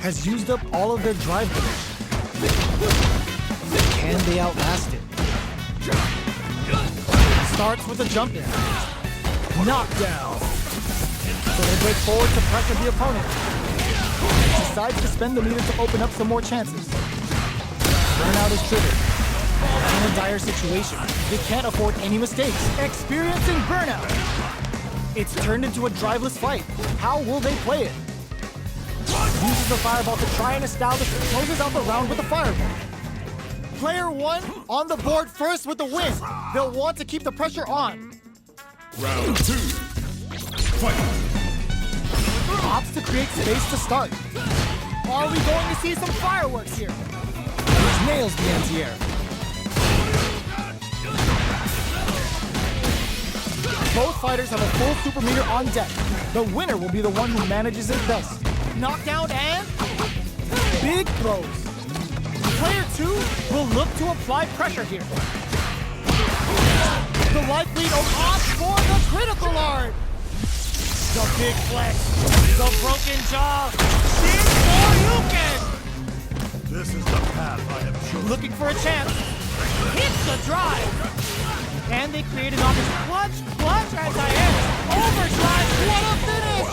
has used up all of their drive gauge. Can they outlast it? Starts with a jump in. Knockdown. So they break forward to pressure the opponent. Decides to spend the meter to open up some more chances. Burnout is triggered. In a dire situation, they can't afford any mistakes. Experiencing burnout. It's turned into a driveless fight. How will they play it? Uses the fireball to try and establish and closes out the round with a fireball. Player 1 on the board first with the win. They'll want to keep the pressure on. Round 2. Fight! Opts to create space to start. Are we going to see some fireworks here? Which nails the anti-air. Both fighters have a full super meter on deck. The winner will be the one who manages it best. Knockdown and big throws. Player 2 will look to apply pressure here. The life lead opts for the critical art. The big flex, the broken jaw, Shin This is the path I have chosen. looking for a chance. Hits the drive. And they create an offensive clutch anti-air. Overdrive, what a finish!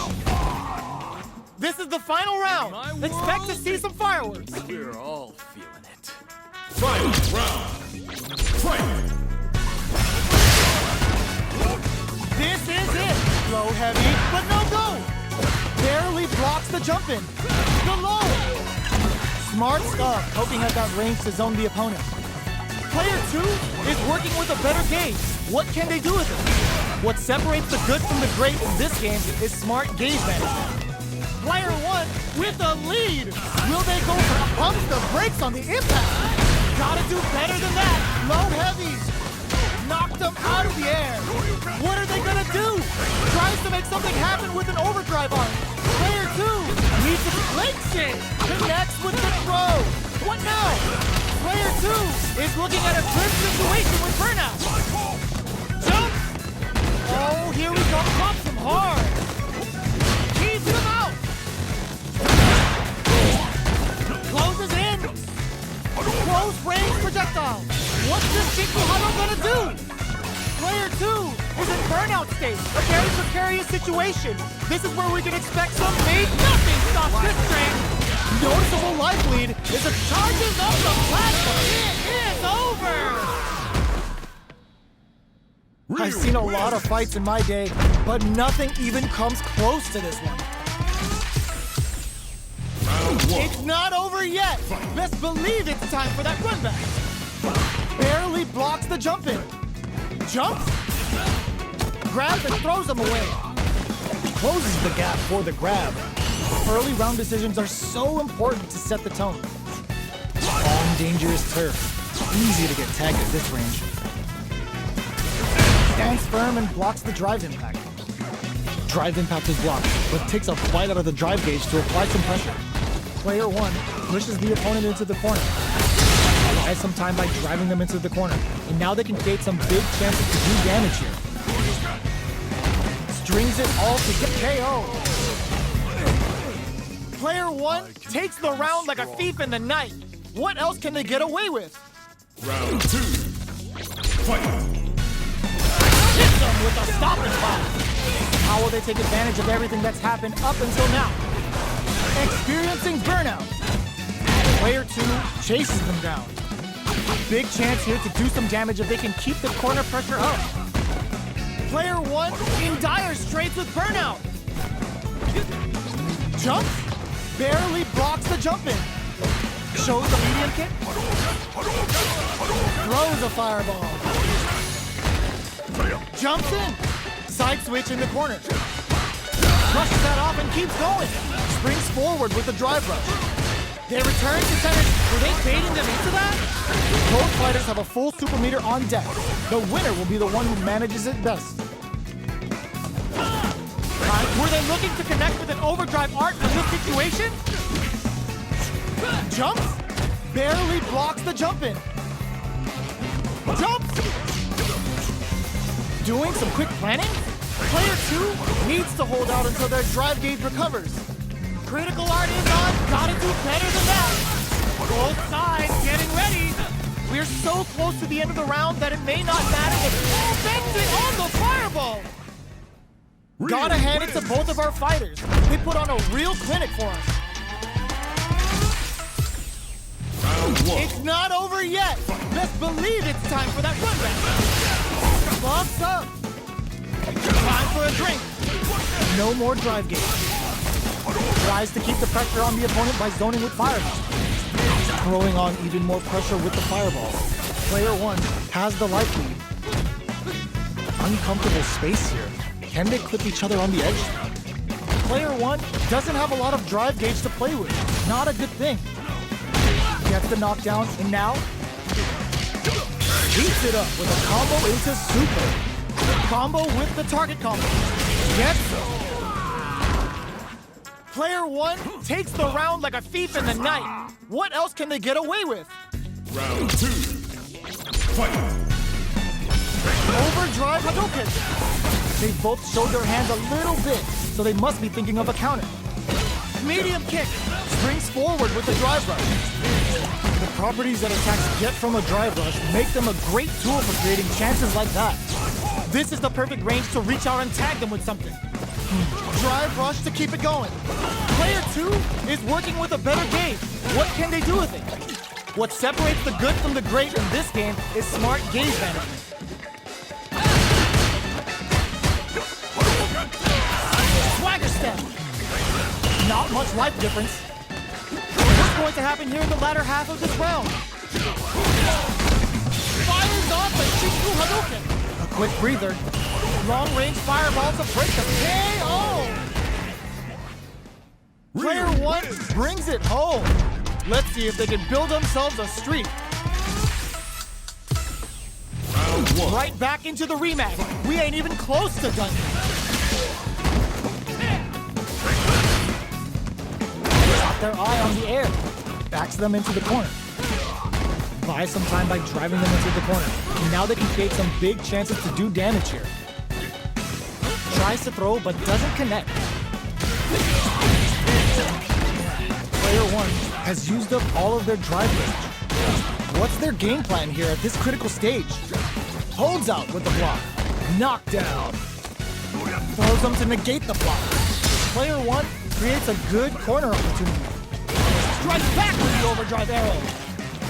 This is the final round. Expect to see some fireworks. We're all feeling it. Final round. Fight! This is it. Low heavy, but no go. Barely blocks the jump in. The low. Smart stuff, hoping at that range to zone the opponent. Player 2 is working with a better gauge. What can they do with it? What separates the good from the great in this game is smart gauge management. Player 1 with a lead. Will they go for pumps the brakes on the impact? Gotta do better than that. Low heavies. Knocked them out of the air. What are they gonna do? Tries to make something happen with an overdrive arm. Player 2 needs to flinch it. Connects with the throw. What now? Player 2 is looking at a good situation with burnout. Jump! Oh, here we go. Pops him hard. Keeps him out. Closes in. Close range projectile. What's this Chikuhano gonna do? Player 2 is in burnout state. A very precarious situation. This is where we can expect some made. Nothing stops this train. Noticeable life lead as it charges up the platform. It is over! I've seen a lot of fights in my day, but nothing even comes close to this one. Round 1. It's not over yet! Best believe it's time for that run back. Barely blocks the jump in. Jumps? Grabs and throws him away. Closes the gap for the grab. Early round decisions are so important to set the tone. On dangerous turf. Easy to get tagged at this range. Stands firm and blocks the drive impact. Drive impact is blocked, but takes a bite out of the drive gauge to apply some pressure. Player 1 pushes the opponent into the corner. Buys some time by driving them into the corner, and now they can create some big chances to do damage here. Strings it all to get KO. Player 1 takes the round like a thief in the night. What else can they get away with? Round 2. Fight! Hits them with a stopping block. How will they take advantage of everything that's happened up until now? Experiencing burnout. Player 2 chases them down. Big chance here to do some damage if they can keep the corner pressure up. Player 1 in dire straits with burnout. Jumps? Barely blocks the jump in. Shows the medium kick. Throws a fireball. Jumps in. Side switch in the corner. Brushes that off and keeps going. Springs forward with the drive rush. They return to center. Were they baiting them into that? Both fighters have a full super meter on deck. The winner will be the one who manages it best. Were they looking to connect with an overdrive art in this situation? Jumps? Barely blocks the jump in. Jumps! Doing some quick planning? Player 2 needs to hold out until their drive gauge recovers. Critical art is on. Gotta do We're so close to the end of the round that it may not matter if Benson on the fireball! Gotta hand it to both of our fighters. They put on a real clinic for us. Round 1. It's not over yet. Best believe it's time for that run back. Buffs up. Time for a drink. No more drive game. Tries to keep the pressure on the opponent by zoning with fireball. Throwing on even more pressure with the fireball. Player 1 has the life lead. Uncomfortable space here. Can they clip each other on the edge? Player 1 doesn't have a lot of drive gauge to play with. Not a good thing. Gets the knockdown, and now heats it up with a combo into super. Combo with the target combo. Gets it. Player 1 takes the round like a thief in the night. What else can they get away with? Round 2. Fight. Overdrive Hadouken. They both showed their hands a little bit, so they must be thinking of a counter. Medium kick. Springs forward with the drive rush. The properties that attacks get from a drive rush make them a great tool for creating chances like that. This is the perfect range to reach out and tag them with something. Drive rush to keep it going. Player 2 is working with a better gauge. What can they do with it? What separates the good from the great in this game is smart gauge management. Swagger step. Not much life difference. What's going to happen here in the latter half of this round? Fires off a Shiku Hadouken. A quick breather. Long-range fireball to break the KO. Player 1 brings it home. Let's see if they can build themselves a streak. Round 1. Right back into the rematch. We ain't even close to done. Got their eye on the air. Backs them into the corner. Buy some time by driving them into the corner. And now they can create some big chances to do damage here. Tries to throw, but doesn't connect. Player 1 has used up all of their drive range. What's their game plan here at this critical stage? Holds out with the block. Knockdown. Throws them to negate the block. Player 1 creates a good corner opportunity. Strikes back with the overdrive arrow.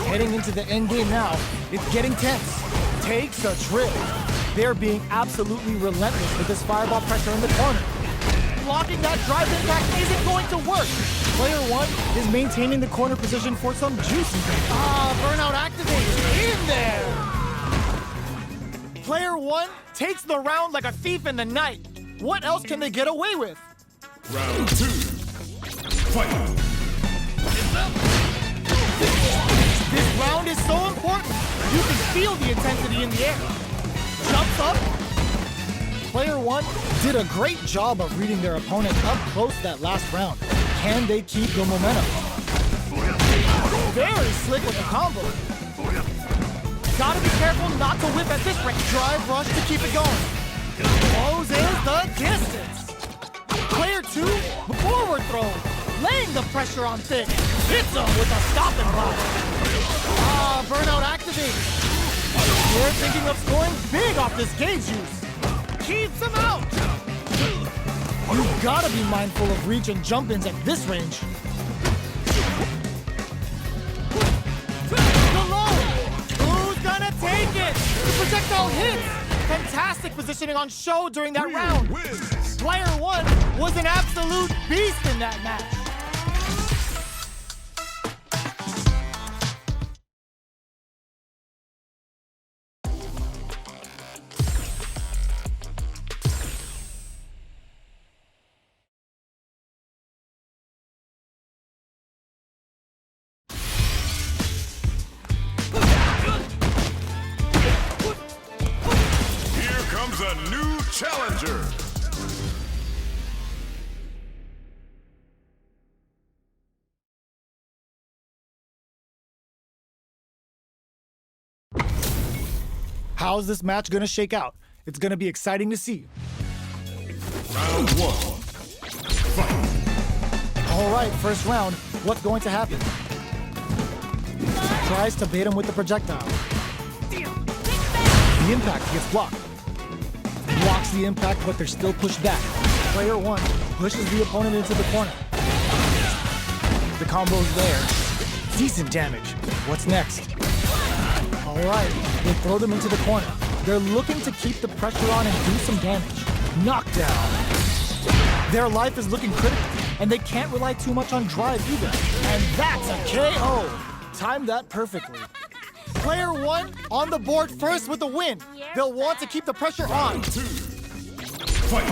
Heading into the end game now, it's getting tense. Takes a trip. They're being absolutely relentless with this fireball pressure in the corner. Blocking that drive impact isn't going to work. Player 1 is maintaining the corner position for some juicy game. Burnout activated in there. Player 1 takes the round like a thief in the night. What else can they get away with? Round 2. Fight. This round is so important. You can feel the intensity in the air. Jumps up. Player 1 did a great job of reading their opponent up close that last round. Can they keep the momentum? Very slick with the combo. Gotta be careful not to whip at this rate. Drive rush to keep it going. Closes the distance. Player 2, forward throw. Laying the pressure on Thick. Hits him with a stop and block. Burnout activated. They're thinking of scoring big off this gauge use. Keeps him out. You've got to be mindful of reach and jump-ins at this range. The low. Who's gonna take it? The projectile hits. Fantastic positioning on show during that round. Player 1 was an absolute beast in that match. A new challenger. How's this match gonna shake out? It's gonna be exciting to see. Round 1. Fight. All right, first round. What's going to happen? tries to bait him with the projectile. The impact gets blocked. Blocks the impact, but they're still pushed back. Player 1 pushes the opponent into the corner. The combo's there. Decent damage. What's next? All right, they throw them into the corner. They're looking to keep the pressure on and do some damage. Knockdown. Their life is looking critical, and they can't rely too much on drive either. And that's a KO. Timed that perfectly. Player 1 on the board first with the win. They'll want to keep the pressure on. 2. Fight.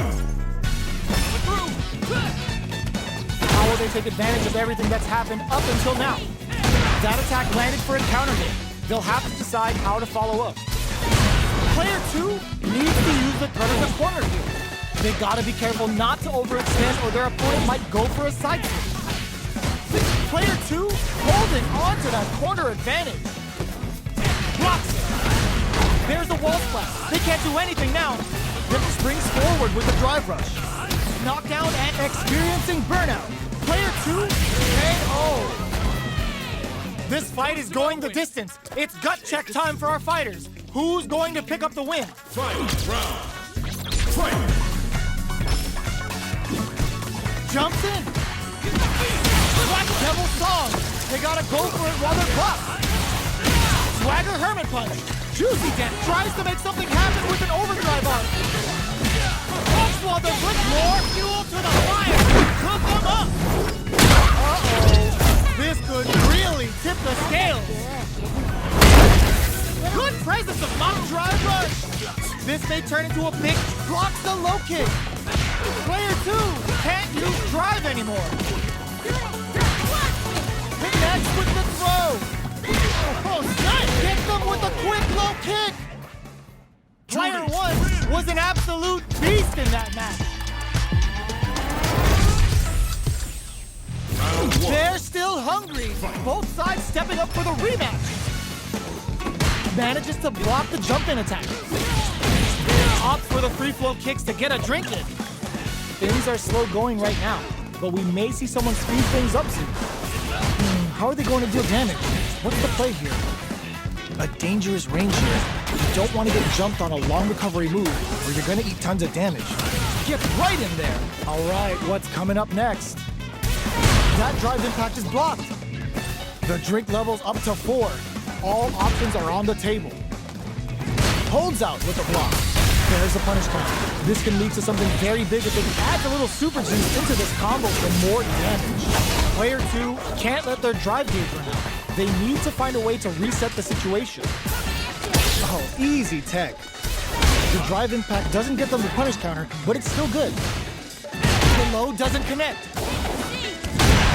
How will they take advantage of everything that's happened up until now? That attack landed for a counter hit. They'll have to decide how to follow up. Player 2 needs to use the threat of the corner here. They gotta be careful not to overextend or their opponent might go for a side switch. Player 2 holding on to that corner advantage. Blocks it. There's a wall splash. They can't do anything now. Rip springs forward with the drive rush. Knockdown and experiencing burnout. Player 2 KO. This fight is going the distance. It's gut check time for our fighters. Who's going to pick up the win? Final round. Fight. Jumps in. Black Devil Song. They gotta go for it while they're blocked. Swagger Hermit Punch. Juicy Dent tries to make something happen with an overdrive arc. Onslaught the good more fuel to the fire. Cook them up. Uh-oh. This could really tip the scales. Good presence of mountain drive rush. This may turn into a big blocks the low kick. Player 2 can't use drive anymore. Connects with the throw. Oh, nice! Get them with a quick low kick. Player 1 was an absolute beast in that match. Round 1. They're still hungry. Both sides stepping up for the rematch. Manages to block the jump-in attack. Opts for the free flow kicks to get a drink in. Things are slow going right now, but we may see someone speed things up soon. How are they going to deal damage? What's the play here? A dangerous range here. You don't want to get jumped on a long recovery move, or you're going to eat tons of damage. Get right in there. All right, what's coming up next? That drive impact is blocked. The drink level's up to 4. All options are on the table. Holds out with a block. There's the punish counter. This can lead to something very big if they can add a little super juice into this combo for more damage. Player 2 can't let their drive gauge run out. They need to find a way to reset the situation. Oh, easy tech. The drive impact doesn't get them the punish counter, but it's still good. The low doesn't connect.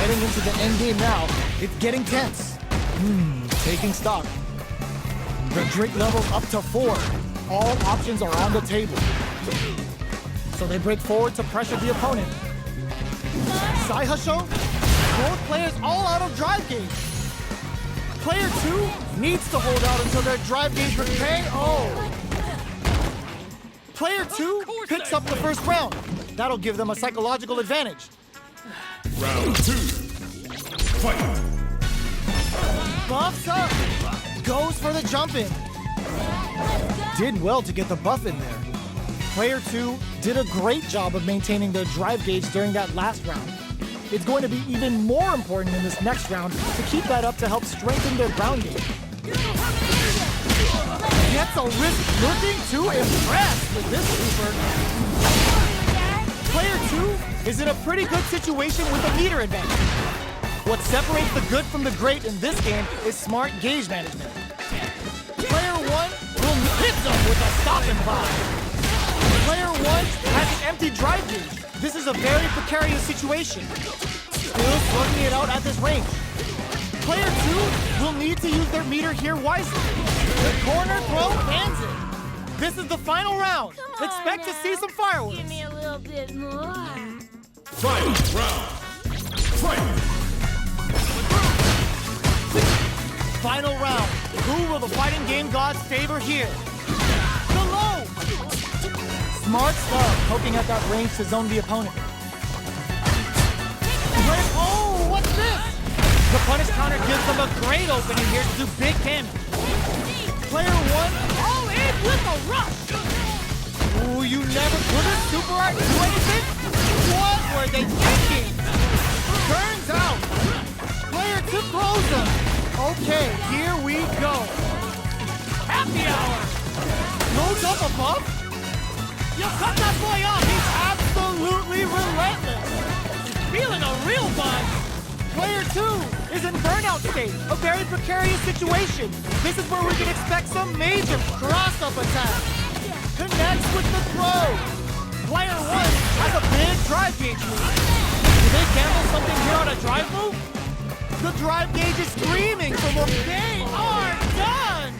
Heading into the end game now, it's getting tense. Taking stock. The drink level's up to 4. All options are on the table. So they break forward to pressure the opponent. Saihasho? Both players all out of drive gauge. Player 2 needs to hold out until their drive gauge for KO. Player 2 picks up the first round. That'll give them a psychological advantage. Round 2. Fight. Buffs up. Goes for the jump in. Did well to get the buff in there. Player 2 did a great job of maintaining their drive gauge during that last round. It's going to be even more important in this next round to keep that up to help strengthen their ground game. Gets a risk looking to impress with this super. Player 2 is in a pretty good situation with a meter advantage. What separates the good from the great in this game is smart gauge management. Player 1 will hit them with a stop and buy. Player 1 has an empty drive gauge. This is a very precarious situation. Still slugging it out at this range. Player 2 will need to use their meter here wisely. The corner throw ends it. This is the final round. Expect to see some fireworks. Give me a little bit more. Final round. Fight. Final round. Who will the fighting game gods favor here? The low! Smart stuff, poking at that range to zone the opponent. Oh, what's this? The punish counter gives them a great opening here to do big damage. Player one, all in with a rush. Ooh, you never could have super art do anything? What were they thinking? Turns out, player two throws them. Okay, here we go. Happy hour. No double buff? You cut that boy off. He's absolutely relentless. Feeling a real buzz. Player two is in burnout state, a very precarious situation. This is where we can expect some major cross-up attack. Connects with the throw. Player one has a big drive gauge move. Do they gamble something here on a drive move? The drive gauge is screaming for more. They are done!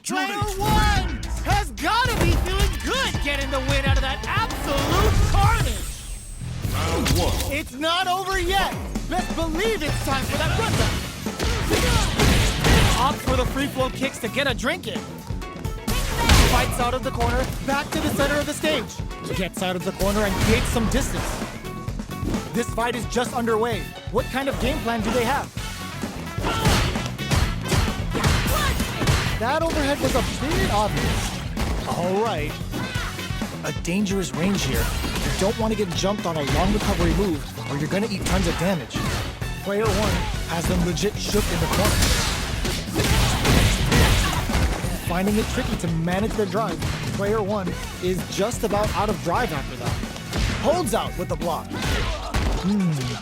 Player one has got to be feeling good getting the win out of that absolute carnage. Round one. It's not over yet. Best believe it's time for that rundown. Opt for the free flow kicks to get a drink in. Fights out of the corner, back to the center of the stage. Gets out of the corner and creates some distance. This fight is just underway. What kind of game plan do they have? That overhead was a bit obvious. All right. A dangerous range here. You don't want to get jumped on a long recovery move or you're going to eat tons of damage. Player one has them legit shook in the corner. Finding it tricky to manage their drive, player one is just about out of drive after that. Holds out with the block.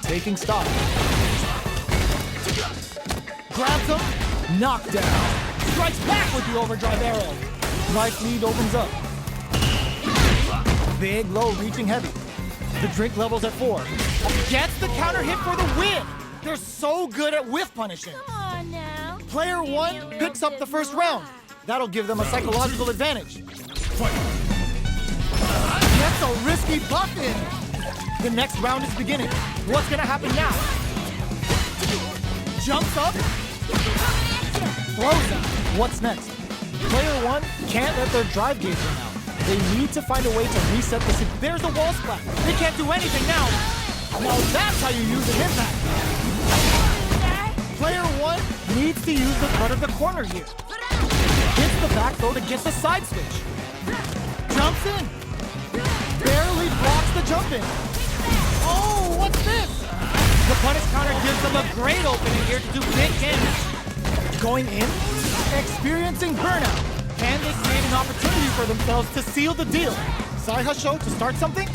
Taking stock. Grabs him, knockdown. Strikes back with the overdrive arrow. Life lead opens up. Big low reaching heavy. The drink level's at 4. Gets the counter hit for the win. They're so good at whiff punishing. Come on now. Player Give me one a little picks up bit the first more. round. That'll give them a psychological advantage. Fight. That's a risky buff in. The next round is beginning. What's gonna happen now? Jumps up. Throws out. What's next? Player one can't let their drive gauge run out. They need to find a way to reset the situation. There's a wall splat. They can't do anything now. Now that's how you use an impact. Player one needs to use the cut of the corner here. Hits the back throw to get the side switch. Jumps in. Barely blocks the jump in. Oh, what's this? The punish counter gives them a great opening here to do big damage. Going in, experiencing burnout. Can they create an opportunity for themselves to seal the deal? Sai Hasho to start something?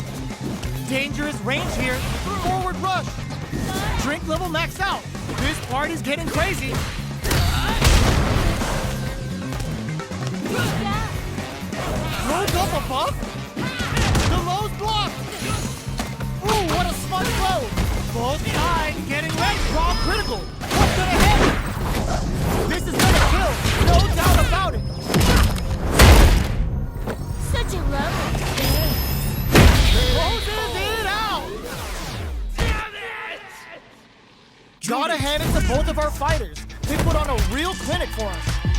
Dangerous range here. Forward rush. Drink level maxed out. This party's getting crazy. Loads up a buff. The low's blocked. Ooh, what a smart throw. Both sides getting ready. Raw critical. What's gonna hit? This is gonna kill. No doubt about it. Such a lovely day. Closes it out. Damn it! Gotta hand it to both of our fighters. They put on a real clinic for us.